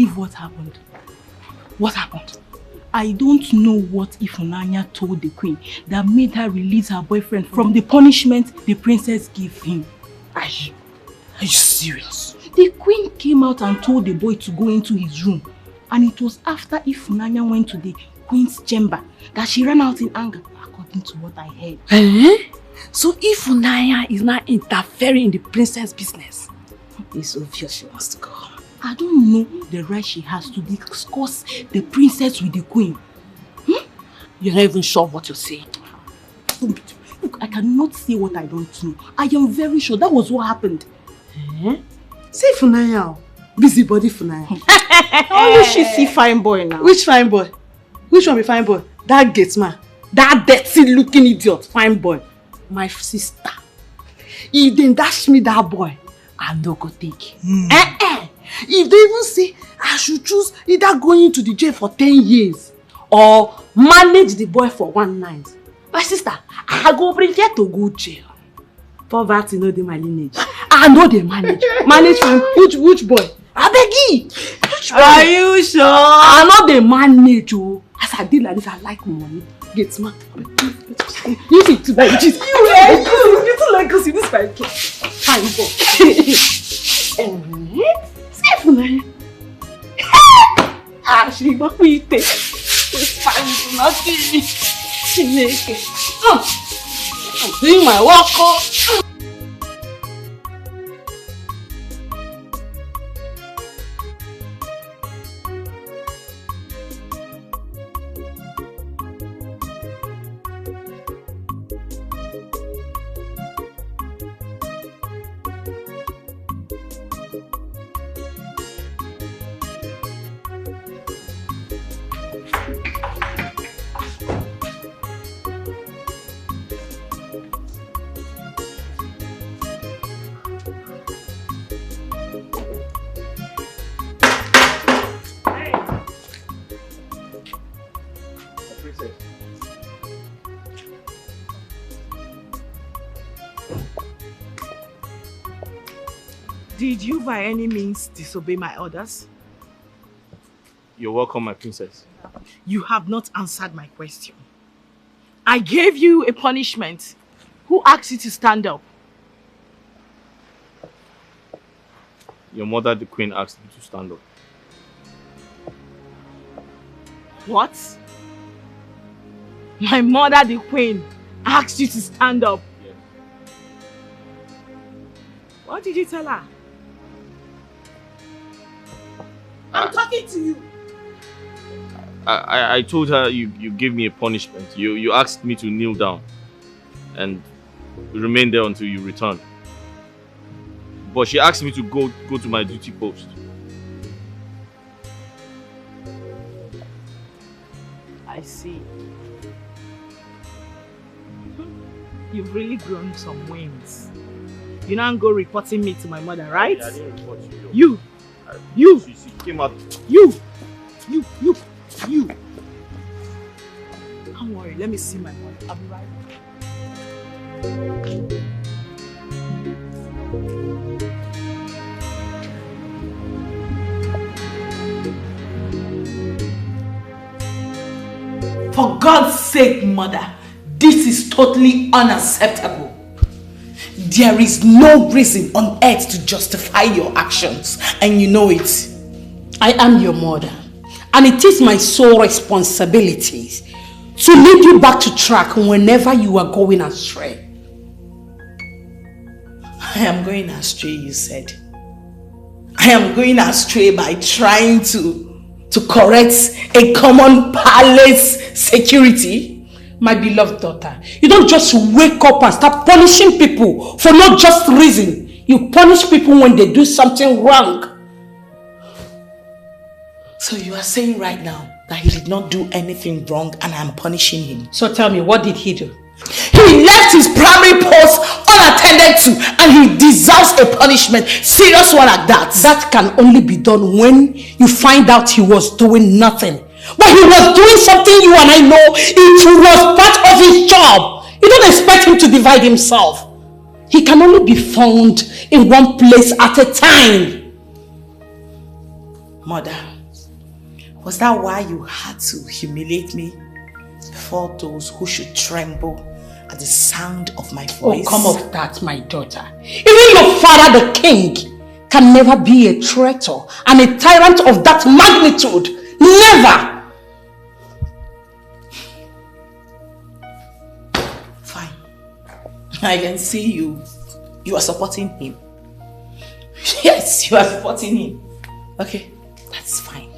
believe what happened? What happened? I don't know what Ifunanya told the queen that made her release her boyfriend from the punishment the princess gave him. Are you serious? The queen came out and told the boy to go into his room. And it was after Ifunanya went to the queen's chamber that she ran out in anger, according to what I heard. So Ifunanya is not interfering in the princess' business. It's obvious she wants to go. I don't know the right she has to discuss the princess with the queen. You're not even sure what you're saying. Look, I cannot say what I don't know. I am very sure that was what happened. Say Funanya. Busybody Funanya. Only she see fine boy now. Which fine boy? Which one be fine boy? That gate man. That dirty looking idiot. Fine boy. My sister. If they dash me that boy, I no go take. If they even say I should choose either going to the jail for 10 years or manage the boy for one night, my sister, I go prefer to go jail. Poverty no dey my lineage. I know they manage. Manage from which boy? I beg you. Are you sure? I know they manage. Oh, as I did like this, I like money. Get man. You need to like this. You like us in this like fine boy. Say Funanya. She got me take. It's fine, nothing. Chineke. I'm doing my work. Did you by any means disobey my orders? You're welcome, my princess. You have not answered my question. I gave you a punishment. Who asked you to stand up? Your mother, the queen, asked me to stand up. What? My mother, the queen, asked you to stand up? Yes. What did you tell her? I'm talking to you. I told her you gave me a punishment. You asked me to kneel down and remain there until you returned. But she asked me to go to my duty post. I see. You've really grown some wings. You now go reporting me to my mother, right? I didn't report you. You! She came out. You! Don't worry, let me see my mother. I'll be right back. For God's sake, mother, this is totally unacceptable. There is no reason on earth to justify your actions, and you know it. I am your mother, and it is my sole responsibility to lead you back to track whenever you are going astray. I am going astray, you said. I am going astray by trying to correct a common palace security. My beloved daughter, you don't just wake up and start punishing people for no just reason. You punish people when they do something wrong. So you are saying right now that he did not do anything wrong and I'm punishing him. So tell me, what did he do? He left his primary post unattended to and he deserves a punishment. Serious one like that. That can only be done when you find out he was doing nothing. But he was doing something you and I know it was part of his job. You don't expect him to divide himself. He can only be found in one place at a time. Mother, was that why you had to humiliate me before those who should tremble at the sound of my voice? Oh, come off that, my daughter. Even your father, the king, can never be a traitor and a tyrant of that magnitude. Never! Fine. I can see you. You are supporting him. Yes, you are supporting him. Okay, that's fine.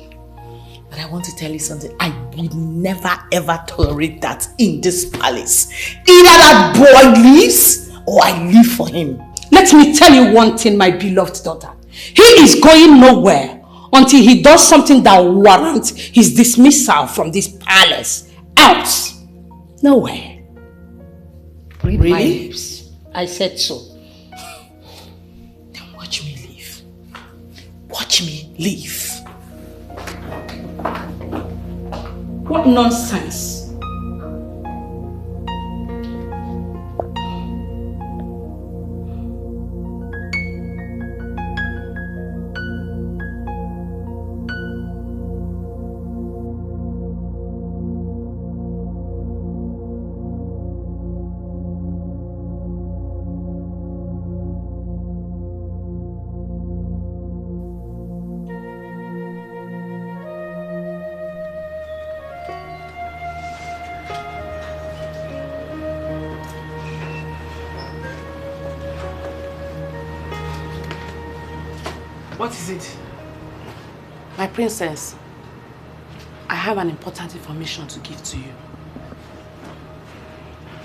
But I want to tell you something. I would never ever tolerate that in this palace. Either that boy leaves or I leave for him. Let me tell you one thing, my beloved daughter. He is going nowhere until he does something that warrants his dismissal from this palace. Else, nowhere. Read my lips. I said so. Then watch me leave. Watch me leave. What nonsense. What is it? My princess, I have an important information to give to you.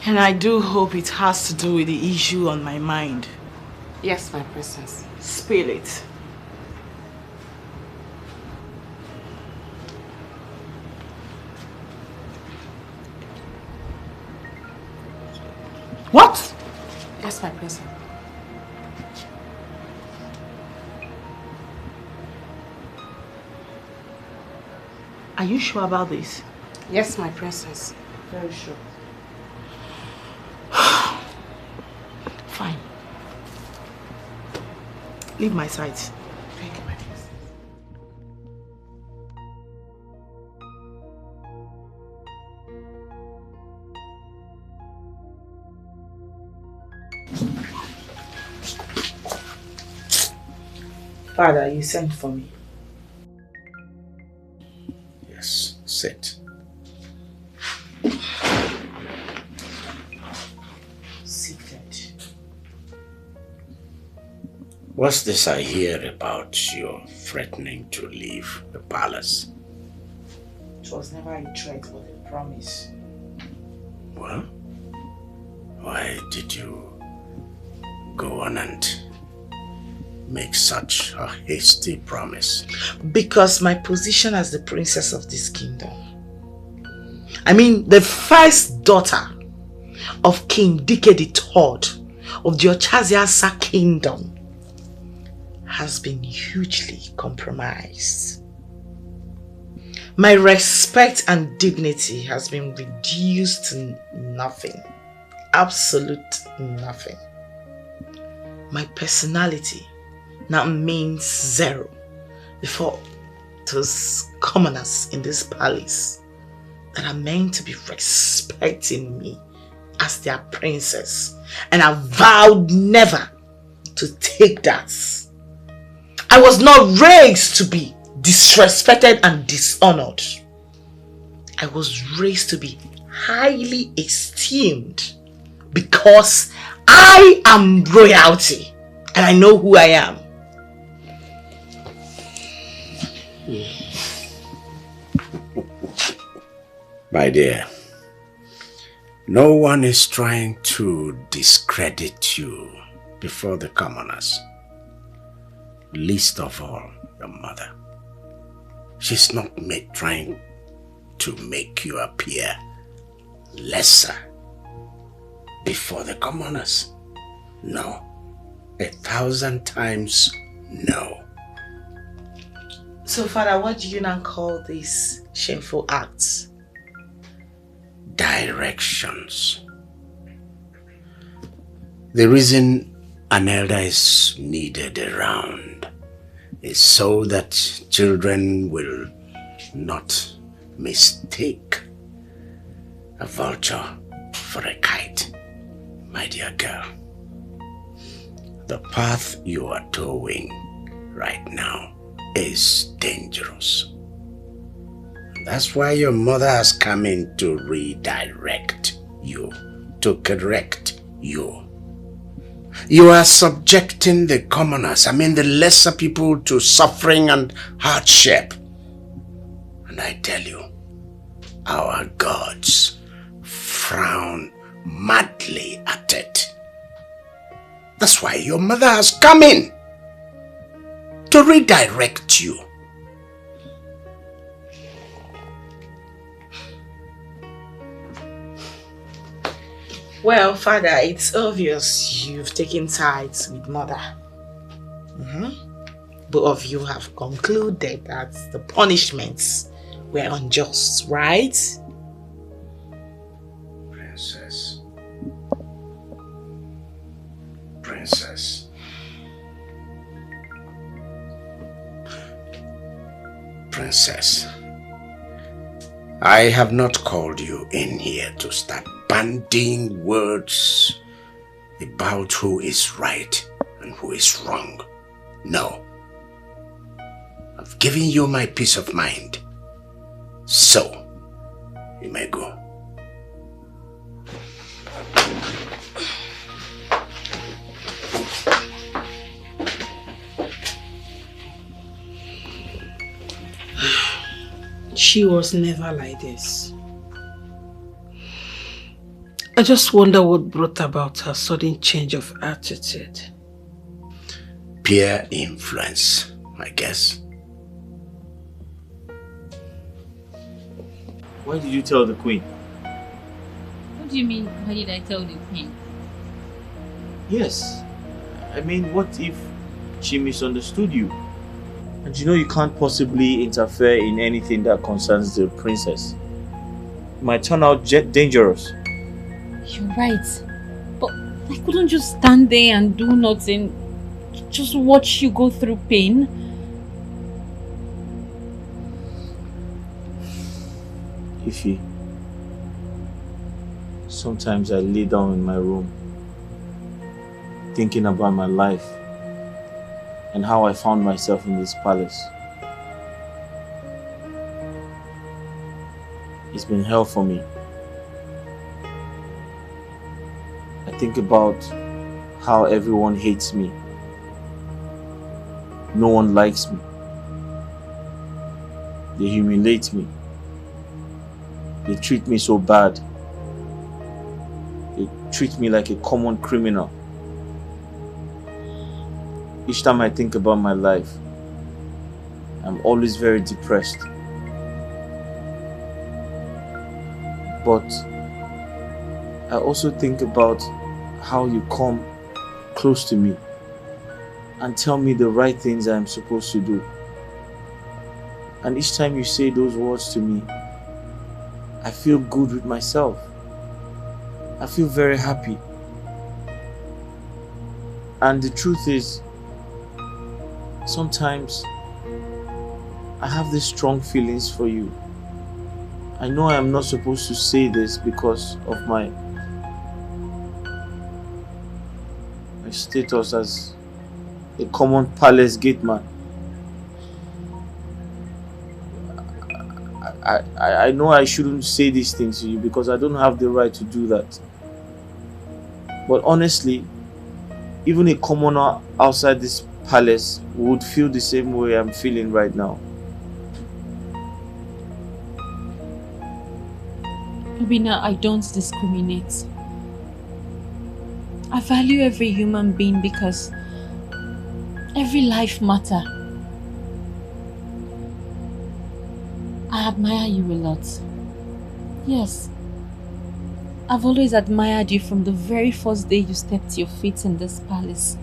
And I do hope it has to do with the issue on my mind. Yes, my princess. Spill it. What? Yes, my princess. Are you sure about this? Yes, my princess. Very sure. Fine. Leave my side. Thank you, my princess. Father, you sent for me. Yes, sit. Seated. What's this I hear about your threatening to leave the palace? It was never a threat but a promise. Well, why did you go on and make such a hasty promise? Because my position as the princess of this kingdom, I mean the first daughter of King Dike III of the Ochaziasa kingdom, has been hugely compromised. My respect and dignity has been reduced to nothing. Absolute nothing. My personality now means zero before those commoners in this palace that are meant to be respecting me as their princess, and I vowed never to take that. I was not raised to be disrespected and dishonored. I was raised to be highly esteemed because I am royalty and I know who I am. My dear, no one is trying to discredit you before the commoners. Least of all, your mother. She's not trying to make you appear lesser before the commoners. No. 1,000 times no. So, Father, what do you now call these shameful acts? Directions. The reason an elder is needed around is so that children will not mistake a vulture for a kite, my dear girl. The path you are towing right now is dangerous. That's why your mother has come in to redirect you, to correct you. You are subjecting the commoners, the lesser people, to suffering and hardship. And I tell you, our gods frown madly at it. That's why your mother has come in to redirect you. Well, Father, it's obvious you've taken sides with Mother. Both of you have concluded that the punishments were unjust, right? Princess. Princess, I have not called you in here to start bandying words about who is right and who is wrong. No. I've given you my peace of mind. So, you may go. She was never like this. I just wonder what brought about her sudden change of attitude. Peer influence, I guess. Why did you tell the queen? What do you mean, why did I tell the queen? Yes. I mean, what if she misunderstood you? And you know you can't possibly interfere in anything that concerns the princess. It might turn out dangerous. You're right. But I couldn't just stand there and do nothing. Just watch you go through pain. Ify, sometimes I lay down in my room thinking about my life and how I found myself in this palace. It's been hell for me. I think about how everyone hates me. No one likes me. They humiliate me. They treat me so bad. They treat me like a common criminal. Each time I think about my life, I'm always very depressed. But I also think about how you come close to me and tell me the right things I'm supposed to do. And each time you say those words to me, I feel good with myself. I feel very happy. And the truth is, sometimes I have these strong feelings for you. I know I am not supposed to say this because of my status as a common palace gateman. I know I shouldn't say these things to you because I don't have the right to do that. But honestly, even a commoner outside this palace would feel the same way I'm feeling right now. Obina, I don't discriminate. I value every human being because every life matters. I admire you a lot. Yes. I've always admired you from the very first day you stepped your feet in this palace.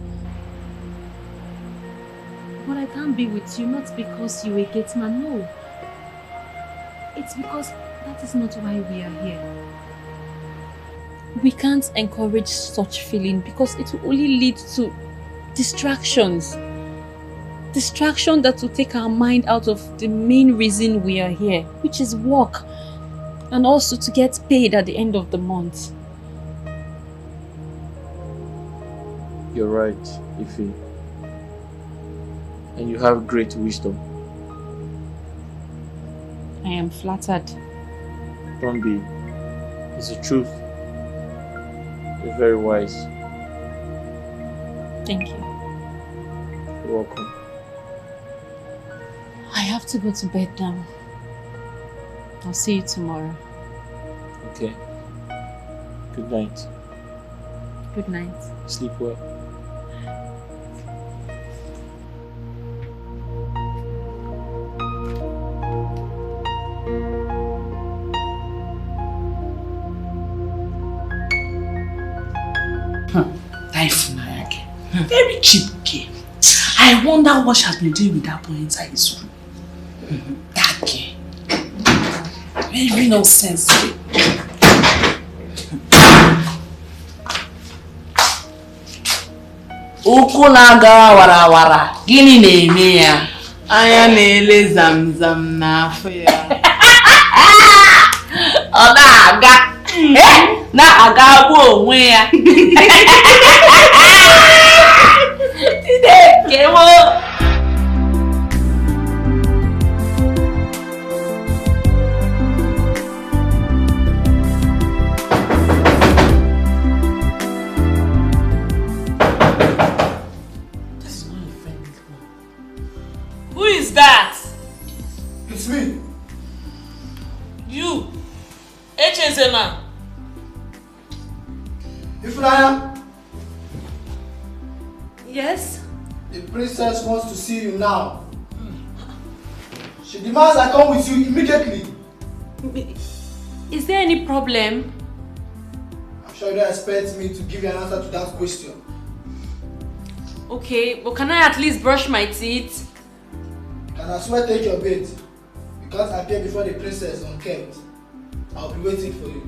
But I can't be with you not because you're a gateman, no. It's because that is not why we are here. We can't encourage such feeling because it will only lead to distractions. distraction that will take our mind out of the main reason we are here, which is work, and also to get paid at the end of the month. You're right, Ife. And you have great wisdom. I am flattered. Don't be. It's the truth. You're very wise. Thank you. You're welcome. I have to go to bed now. I'll see you tomorrow. Okay. Good night. Good night. Sleep well. Very cheap girl. I wonder what she has been doing with that boy inside his room. That girl. Very no sense. Ụkwụ na-aga warawara, gịnị na-eme ya? Anya na-ele zamzam n'afọ ya. Ọ na-aga. Na-aga bụ onwe ya. Who is that? It's me. You, Echezema. Ifraya, Yes? the princess wants to see you now. She demands I come with you immediately. Is there any problem? I'm sure you don't expect me to give you an answer to that question. Okay, but can I at least brush my teeth? Can I swear take your bait? You can't appear before the princess unkempt. I'll be waiting for you.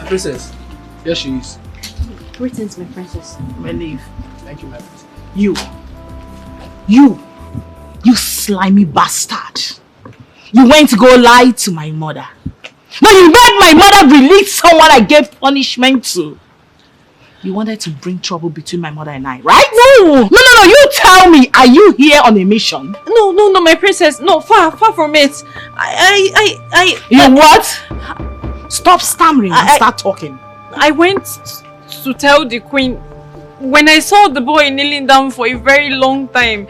Princess, here she is. Greetings, my princess. My leave. Thank you, my princess. You slimy bastard. You went to go lie to my mother. No, you made my mother release someone I gave punishment to. You wanted to bring trouble between my mother and I, right? No, you tell me, are you here on a mission? No, my princess. No, far from it. You what? Stop stammering and start talking. I went to tell the queen when I saw the boy kneeling down for a very long time.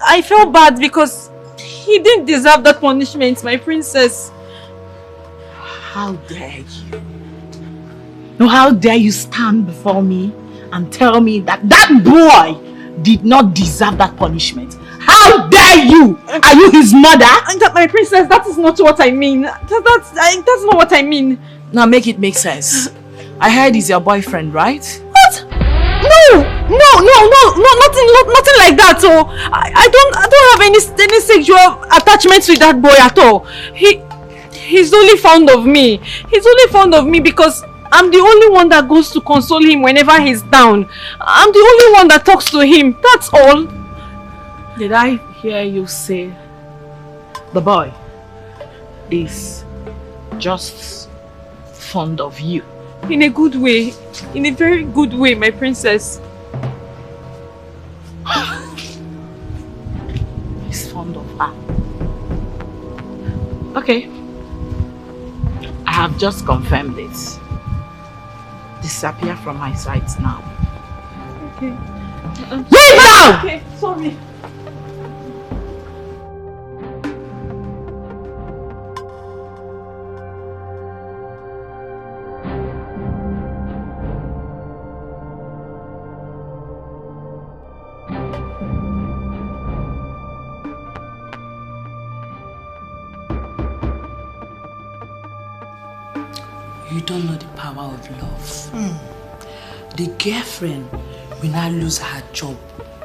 I felt bad because he didn't deserve that punishment, my princess. How dare you? No, how dare you stand before me and tell me that that boy did not deserve that punishment? How dare you? Are you his mother? My princess, that is not what I mean. That's not what I mean. Now make it make sense. I heard he's your boyfriend, right? What? No, nothing like that. So I don't have any sexual attachments with that boy at all. He's only fond of me. He's only fond of me because I'm the only one that goes to console him whenever he's down. I'm the only one that talks to him. That's all. Did I hear you say the boy is just fond of you? In a good way. In a very good way, my princess. He's fond of her. Okay. I have just confirmed it. Disappear from my sight now. Okay. Leave now! Okay, sorry. You don't know the power of love. The girlfriend will now lose her job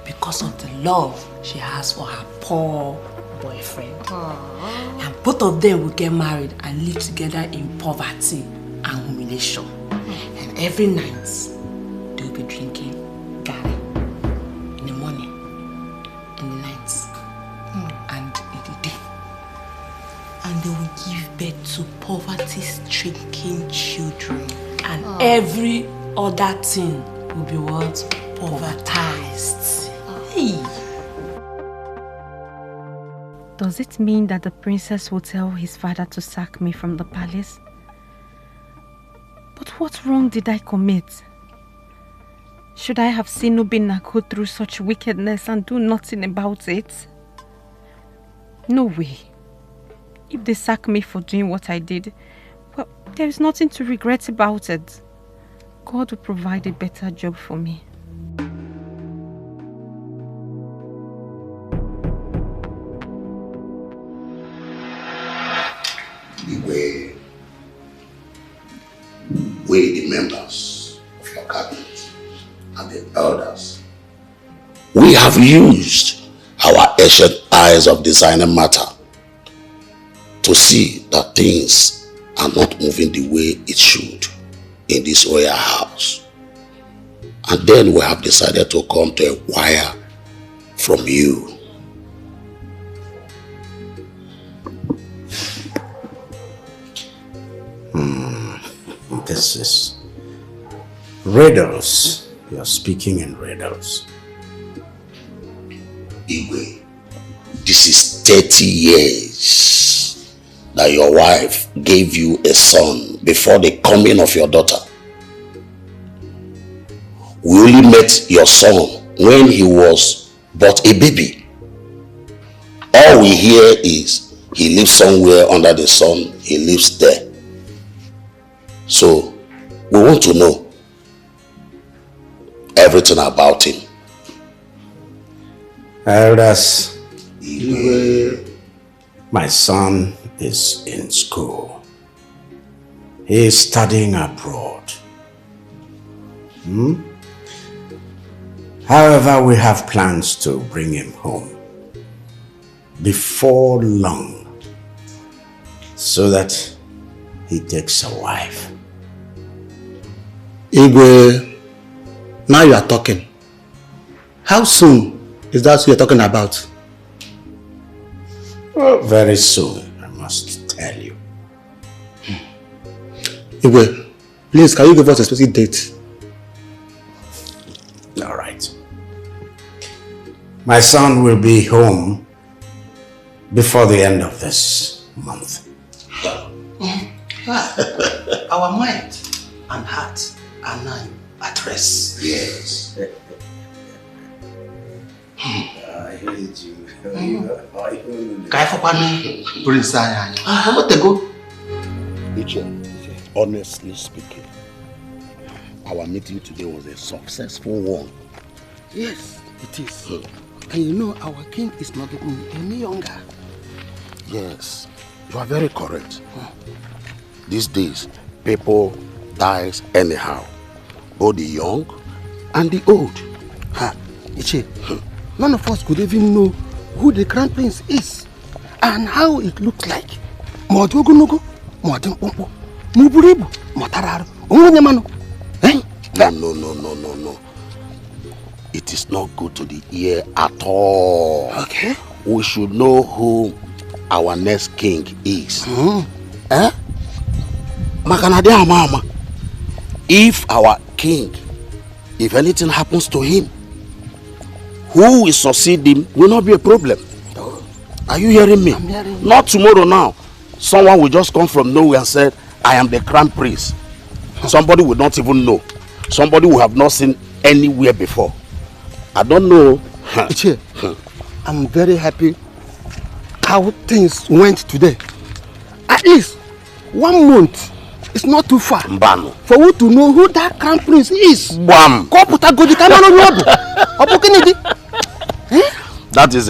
because of the love she has for her poor boyfriend. And both of them will get married and live together in poverty and humiliation. And every night, they will be drinking gari in the morning, in the night, and in the day. And they will give birth to poverty-stricken children. And every other thing will be what? Povertized. Hey. Does it mean that the princess will tell his father to sack me from the palace? But what wrong did I commit? Should I have seen Obinna go through such wickedness and do nothing about it? No way. If they sack me for doing what I did, well, there is nothing to regret about it. God will provide a better job for me. We, the members of your cabinet and the elders, we have used our ancient eyes of designing matter to see that things are not moving the way it should in this royal house. And then we have decided to come to inquire from you. This is riddles. You're speaking in riddles. Igwe, this is 30 years that your wife gave you a son before the coming of your daughter. We only met your son when he was but a baby. All we hear is he lives somewhere under the sun, he lives there. So, we want to know everything about him. Elders, my son is in school. He is studying abroad. However, we have plans to bring him home before long so that he takes a wife. Igwe, now you are talking. How soon is that you're talking about? Well, very soon, I must tell you. Igwe, please, can you give us a specific date? All right. My son will be home before the end of this month. Our mind and heart are now at rest. Yes. I hate you. Prince what the go? Honestly speaking, our meeting today was a successful one. Yes, it is. And you know, our king is not getting any younger. Yes, you are very correct. These days, people dies anyhow. Both the young and the old. Iche, none of us could even know who the crown prince is and how it looks like. No. It is not good to the ear at all. Okay. We should know who our next king is. If our king, if anything happens to him, who will succeed him will not be a problem. Are you hearing me? I'm hearing you. Not tomorrow now. Someone will just come from nowhere and say, I am the crown prince. Somebody will not even know. Somebody will have not seen anywhere before. I don't know. I'm very happy how things went today. At least 1 month is not too far Mbano. for you to know who that crown prince is. Bam. That is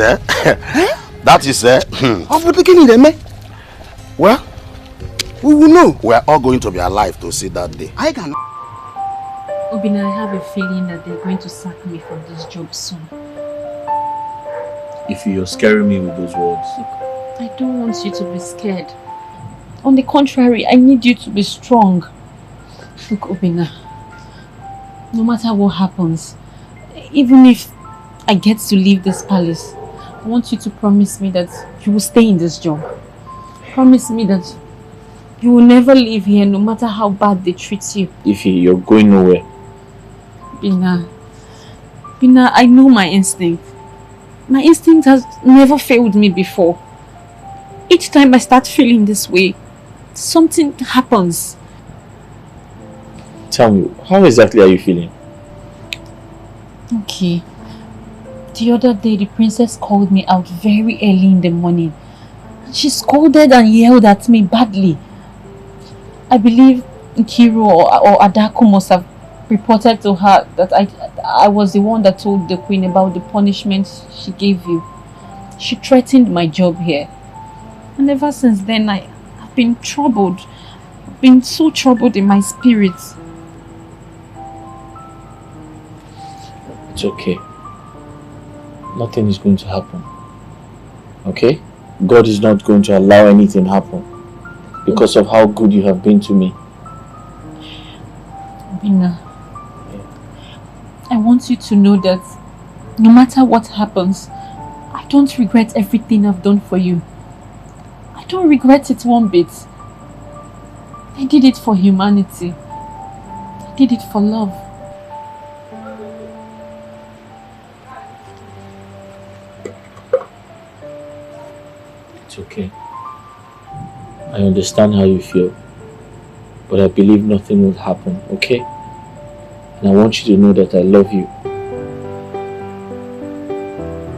That is Well, we will know. We are all going to be alive to see that day. I can. Obina, I have a feeling that they're going to sack me from this job soon. If you're scaring me with those words. Look, I don't want you to be scared. On the contrary, I need you to be strong. Look, Obina, no matter what happens, even if I get to leave this palace, I want you to promise me that you will stay in this job. Promise me that you will never leave here no matter how bad they treat you. Ify, you're going nowhere. Bina, I know my instinct. My instinct has never failed me before. Each time I start feeling this way, something happens. Tell me, how exactly are you feeling? Okay. The other day, the princess called me out very early in the morning. She scolded and yelled at me badly. I believe Nkiru or Adaku must have reported to her that I was the one that told the queen about the punishment she gave you. She threatened my job here. And ever since then, I've been troubled. I've been so troubled in my spirit. It's okay. Nothing is going to happen. Okay? God is not going to allow anything happen because of how good you have been to me. Bina, I want you to know that no matter what happens, I don't regret everything I've done for you. I don't regret it one bit. I did it for humanity. I did it for love. It's okay. I understand how you feel, but I believe nothing will happen, okay? And I want you to know that I love you.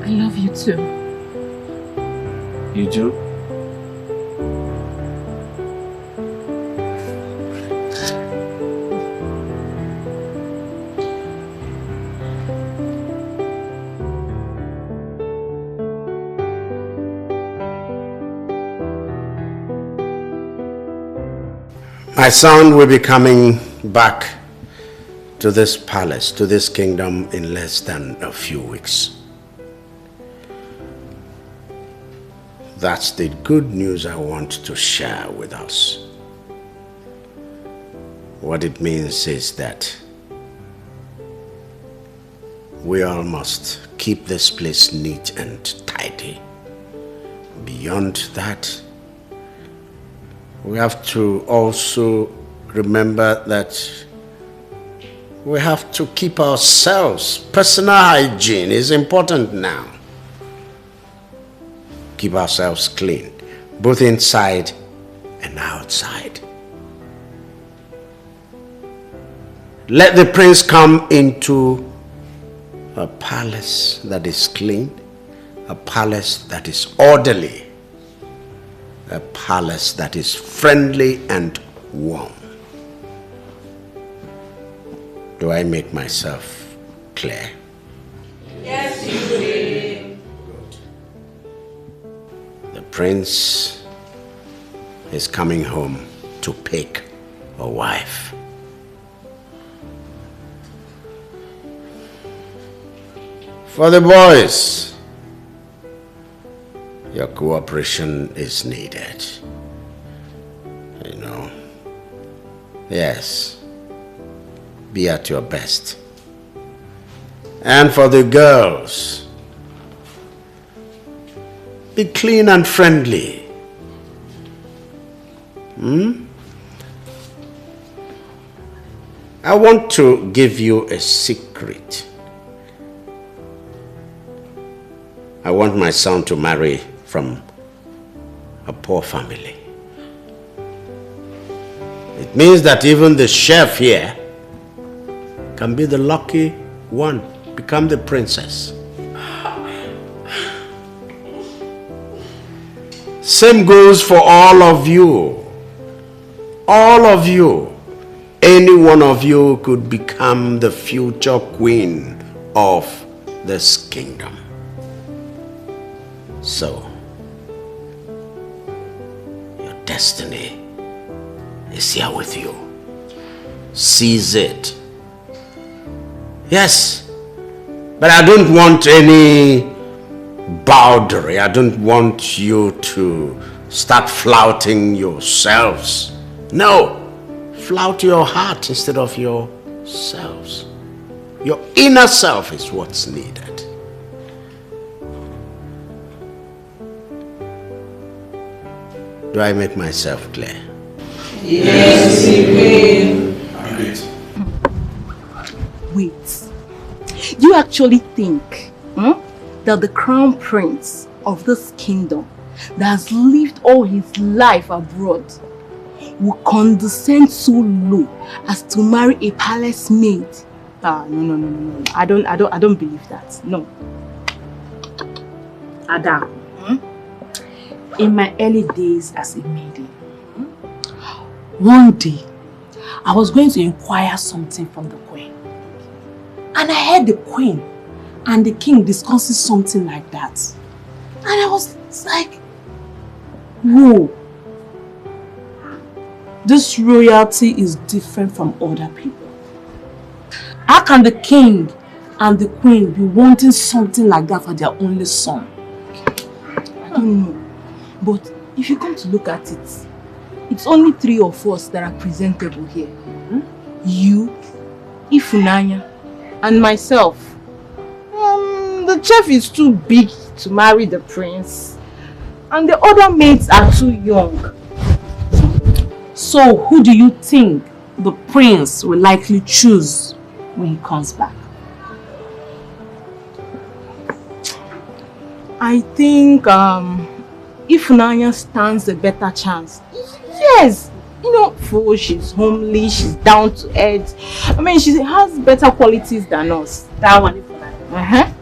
I love you too. You do? My son will be coming back to this palace, to this kingdom in less than a few weeks. That's the good news I want to share with us. What it means is that we all must keep this place neat and tidy. Beyond that, we have to also remember that we have to keep ourselves. Personal hygiene is important now. Keep ourselves clean, both inside and outside. Let the prince come into a palace that is clean, a palace that is orderly, a palace that is friendly and warm. Do I make myself clear? Yes, you did. Good. The prince is coming home to pick a wife. For the boys, your cooperation is needed. You know. Yes. Be at your best. And for the girls, be clean and friendly. I want to give you a secret. I want my son to marry from a poor family. It means that even the chef here can be the lucky one, become the princess. Same goes for all of you. All of you. Any one of you could become the future queen of this kingdom. So, your destiny is here with you. Seize it. Yes, but I don't want any boundary. I don't want you to start flouting yourselves. No, flout your heart instead of yourselves. Your inner self is what's needed. Do I make myself clear? Yes, you will. Wait. Do you actually think that the crown prince of this kingdom that has lived all his life abroad will condescend so low as to marry a palace maid? No. I don't believe that. No. Ada, in my early days as a maiden, one day I was going to inquire something from the queen. And I heard the queen and the king discussing something like that. And I was like, whoa. This royalty is different from other people. How can the king and the queen be wanting something like that for their only son? I don't know. But if you come to look at it, it's only 3 of us that are presentable here. You, Ifunanya, and myself. The chef is too big to marry the prince. And the other maids are too young. So who do you think the prince will likely choose when he comes back? I think Ifunanya stands a better chance. Yes, you know, for she's homely, she's down to earth. I mean, she has better qualities than us. That one, Ifunanya.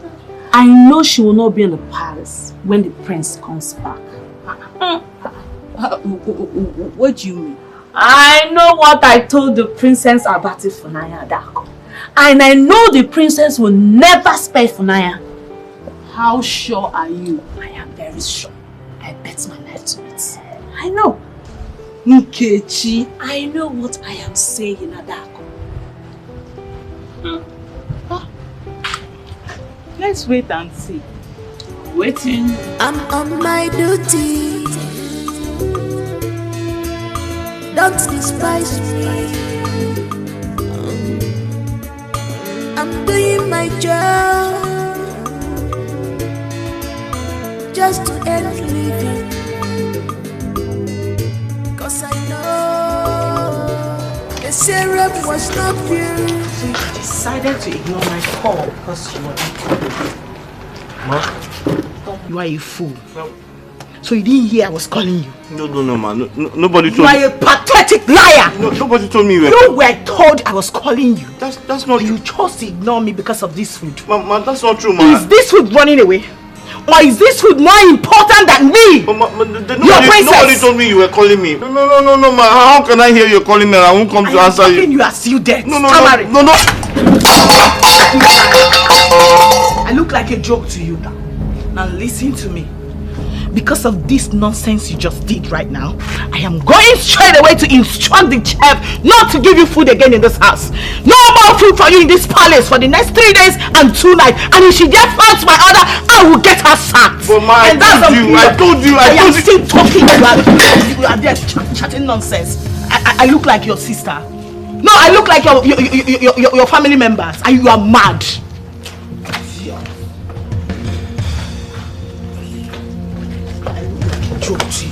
I know she will not be in the palace when the prince comes back. What do you mean? I know what I told the princess about Ifunanya Adako. And I know the princess will never spare Ifunanya. How sure are you? I am very sure. I bet my life to it. I know. Ukeje, I know what I am saying, Adako. Let's wait and see. Waiting. I'm on my duty. Don't despise me. I'm doing my job just to earn a living. Cause I know the syrup was not pure. So you decided to ignore my call because you were not. Ma? You are a fool. No. So you didn't hear I was calling you? No, ma. Nobody told me. You are a pathetic liar! No, nobody told me you were. You were told I was calling you. That's not true. You chose to ignore me because of this food. Ma, that's not true, ma. Is this food running away? Or is this food more important than me? Ma, nobody told me you were calling me. No, ma. How can I hear you calling me and I won't come to answer you? You are still dead. No. I look like a joke to you now. Now listen to me. Because of this nonsense you just did right now, I am going straight away to instruct the chef not to give you food again in this house. No more food for you in this palace for the next 3 days and 2 nights. And if she gets out my order, I will get her sacked. But ma, I told you. I am still talking. You are there chatting nonsense. I look like your sister. No, I look like your family members. And you are mad. Joke to you.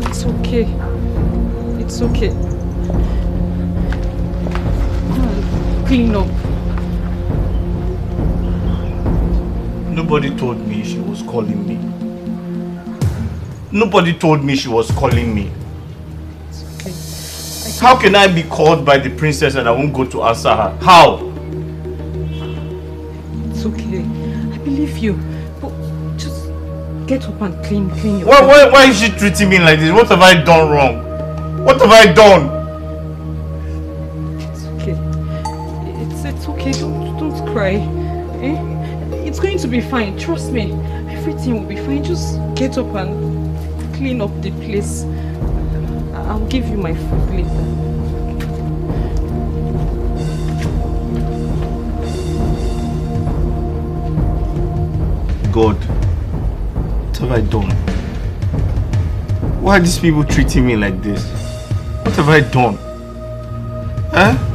It's okay. It's okay. Clean up. Nobody told me she was calling me. Nobody told me she was calling me. It's okay. How can I be called by the princess and I won't go to answer her? How? It's okay. I believe you. But just Get up and clean your Why is she treating me like this? What have I done wrong? What have I done? It's okay. It's okay. Don't cry. Eh? It's going to be fine. Trust me. Everything will be fine. Just get up and clean up the place. I'll give you my food later. God, what have I done? Why are these people treating me like this? What have I done? Huh?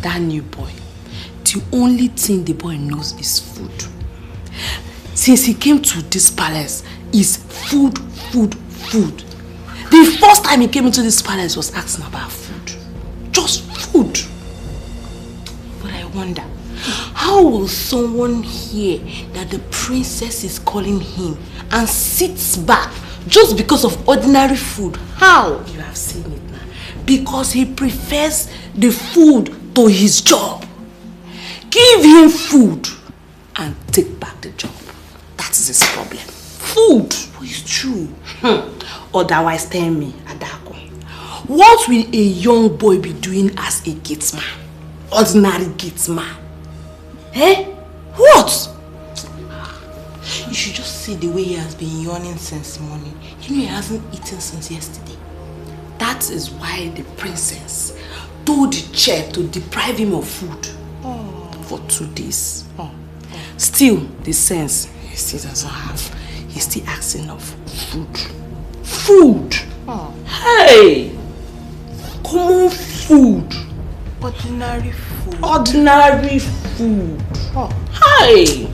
That new boy, the only thing the boy knows is food. Since he came to this palace, is food. The first time he came into this palace was asking about food. Just food. But I wonder, how will someone hear that the princess is calling him and sits back just because of ordinary food? How? You have seen it now. Because he prefers the food to his job. Give him food and take back the job. That is his problem. Food. But it's true. Otherwise, tell me, Adako, what will a young boy be doing as a gatesman? Ordinary gatesman. Eh? What? You should just see the way he has been yawning since morning. You know he hasn't eaten since yesterday. That is why the princess told the chair to deprive him of food for 2 days. Still, the sense he still doesn't have. He's still asking of food. Food! Hey! Common food. Ordinary food. Ordinary food. Hey!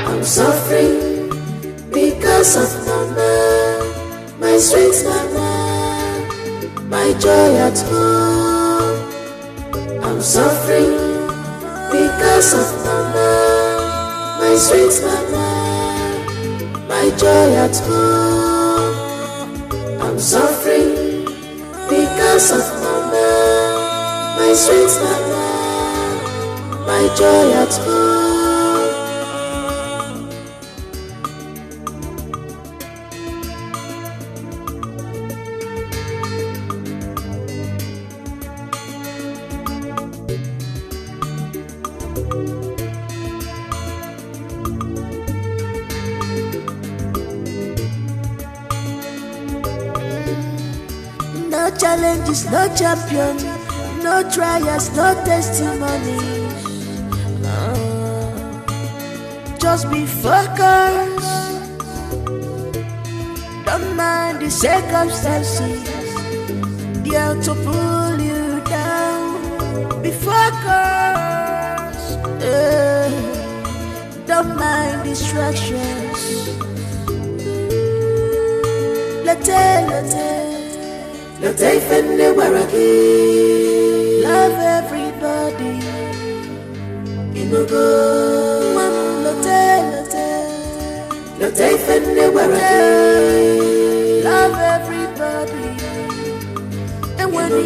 I'm suffering because of mama, my sweet mama, my joy at home. I'm suffering because of mama, my sweet mama, my joy at home. I'm suffering because of mama, my sweet mama, my joy at home. No challenges, no champion, no trials, no testimony. Just be focused. Don't mind the circumstances. They are to pull you down. Be focused. Don't mind distractions. Love everybody. Love everybody. And when you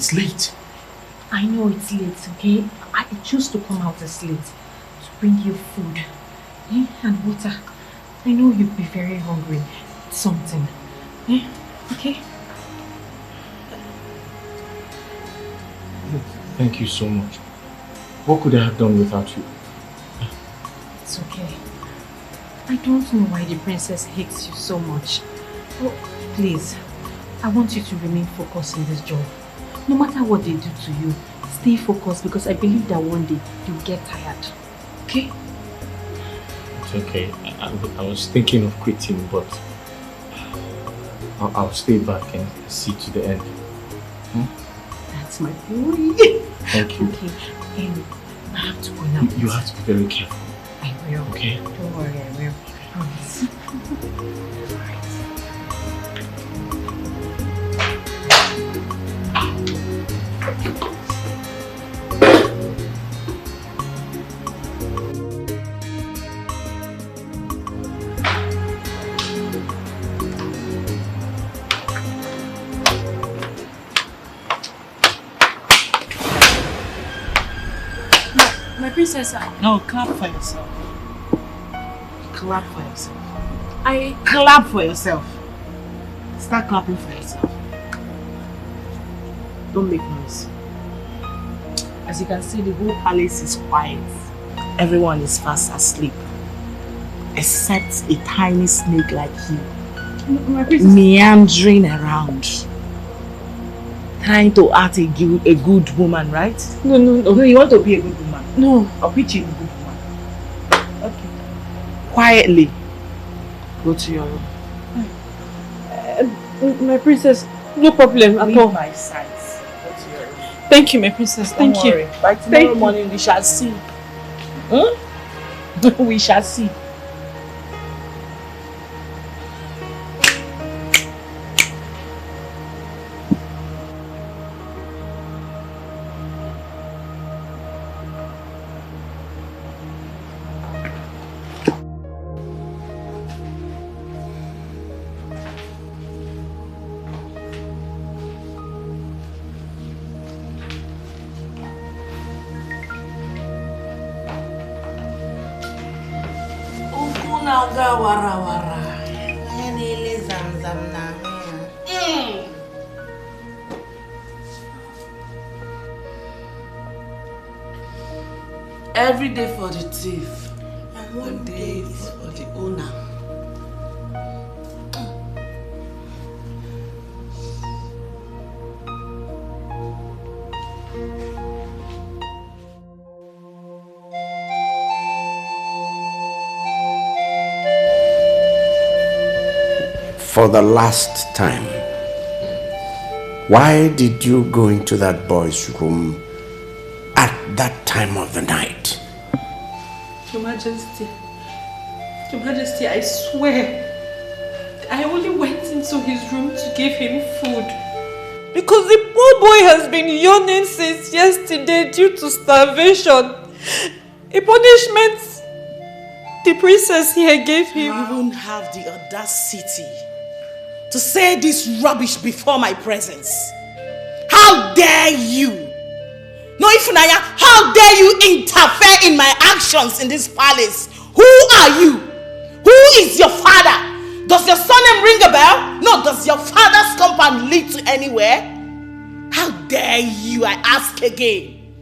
It's late. I know it's late, okay? I choose to come out as late to bring you food and water. I know you'll be very hungry. Something. Okay? Thank you so much. What could I have done without you? It's okay. I don't know why the princess hates you so much. Oh, please, I want you to remain focused in this job. No matter what they do to you, stay focused because I believe that one day you'll get tired. Okay? It's okay. I was thinking of quitting, but I'll stay back and see to the end. That's my boy. Thank you. Okay, I have to go now. You have to be very careful. I will. Okay? Don't worry, I will. I promise. My princess, No, clap for yourself. Clap for yourself. I... Clap for yourself. Start clapping for yourself. Don't make noise. As you can see, the whole palace is quiet. Everyone is fast asleep. Except a tiny snake like you. My princess... Meandering around. Trying to act a good woman, right? No. No, you want to be a good woman. No. I'll pitch you a good woman. Okay. Quietly. Go to your room. My princess, no problem at Leave all. my sides. Go to your room. Thank you, my princess. Thank Don't you. worry. By tomorrow morning, we shall see. We shall see. Every day for the thief, and one day is for the owner. For the last time, why did you go into that boy's room at that time of the night? Your Majesty, I swear, I only went into his room to give him food. Because the poor boy has been yawning since yesterday due to starvation. A punishment the princess here gave him. You even have the audacity to say this rubbish before my presence. How dare you? No, Ifunanya, how dare you interfere in my actions in this palace? Who are you? Who is your father? Does your surname ring a bell? No, does your father's compound lead to anywhere? How dare you, I ask again.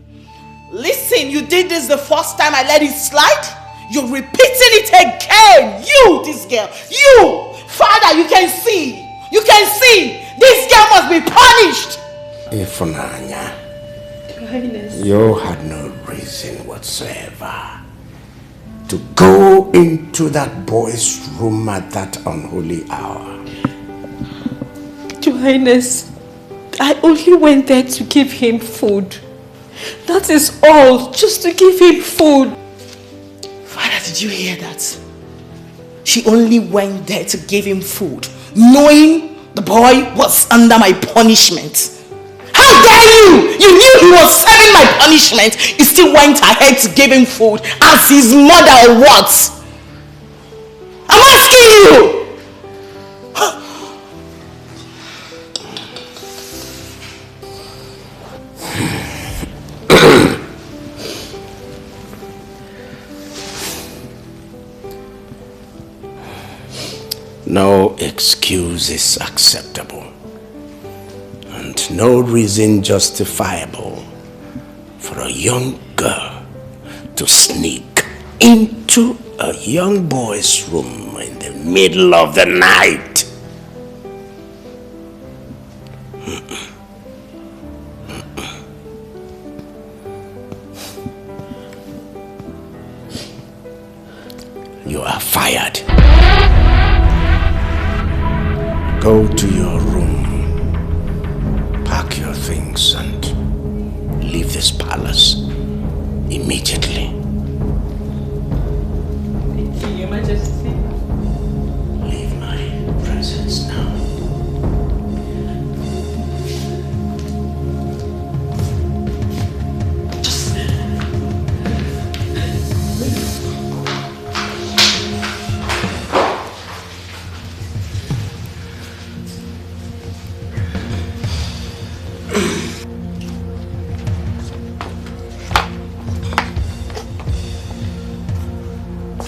Listen, you did this the first time I let it slide. You're repeating it again. You, this girl. You, father, you can see. You can see. This girl must be punished. Ifunanya, Highness. you had no reason whatsoever to go into that boy's room at that unholy hour. Your Highness, I only went there to give him food. That is all, just to give him food. Father, did you hear that? She only went there to give him food, knowing the boy was under my punishment. How dare you! You knew he was serving my punishment. You still went ahead to give him food as his mother or what? I'm asking you! No excuse is acceptable, and no reason justifiable for a young girl to sneak into a young boy's room in the middle of the night. You are fired. Go to your room, pack your things, and leave this palace immediately. Your Majesty. Leave my presence now.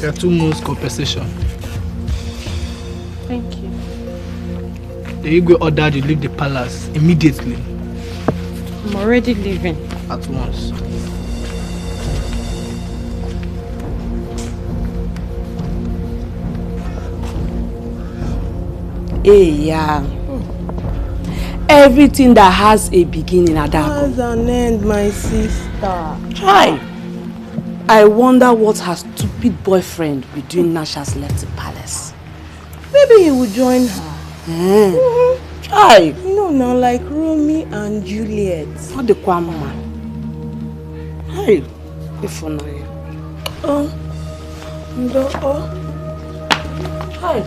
There are 2 months compensation. Thank you. The Igwe ordered you leave the palace immediately. I'm already leaving. At once. Hey, yeah. Everything that has a beginning, Adako. Has an end, my sister. Try. I wonder what her stupid boyfriend will do now she has left the palace. Maybe he will join her. Try. You know now, like Romeo and Juliet. What the Kwama? Hey, if I. Hi.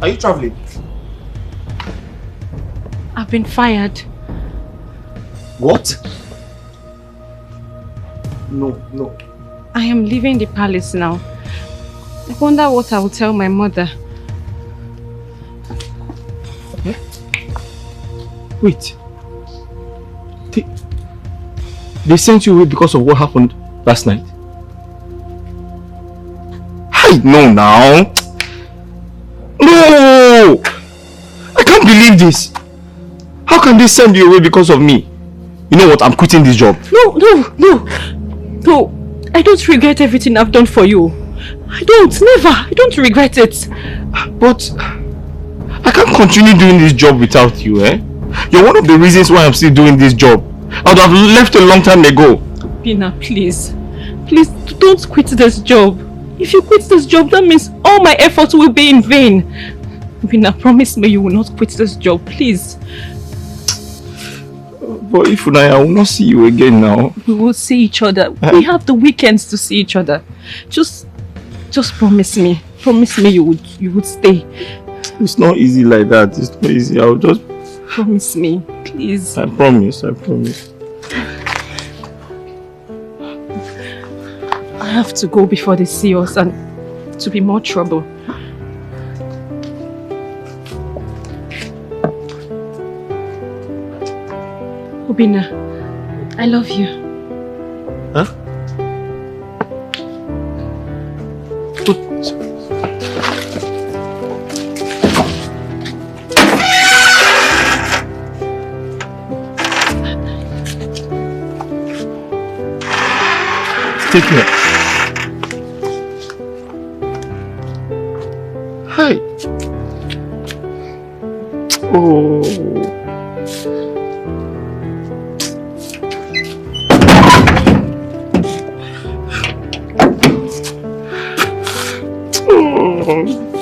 Are you traveling? I've been fired. What? No. I am leaving the palace now. I wonder what I will tell my mother. Wait. They sent you away because of what happened last night? I know now. No! I can't believe this. How can they send you away because of me? You know what? I'm quitting this job. No. I don't regret everything I've done for you. I don't regret it. But I can't continue doing this job without you, eh? You're one of the reasons why I'm still doing this job. I would have left a long time ago. Bina, please. Please, don't quit this job. If you quit this job, that means all my efforts will be in vain. Bina, promise me you will not quit this job, please. But if I will not see you again now. We will see each other. We have the weekends to see each other. Just promise me. Promise me you would stay. It's not easy like that. It's not easy. I'll just... Promise me, please. I promise. I have to go before they see us and to be more trouble. Obina, I love you. Huh? Take care. Hi. Oh. Oh.